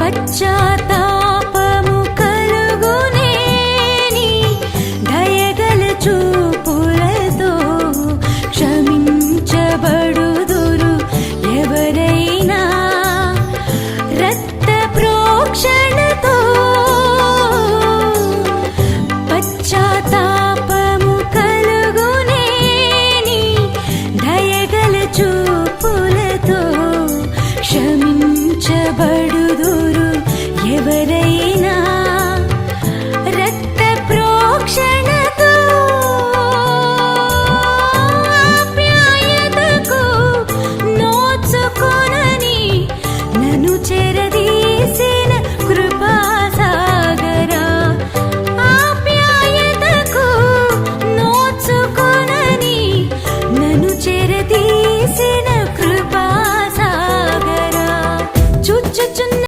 పశ్చాత్తాపము కలుగునే నీ దయగల చూపులతో క్షమించబడుదురు ఎవరైనా రక్త ప్రోక్షణతో పశ్చాత్తాపము కలుగునే నీ దయగల చూపులతో క్షమించబడుదురు ఎవరైనా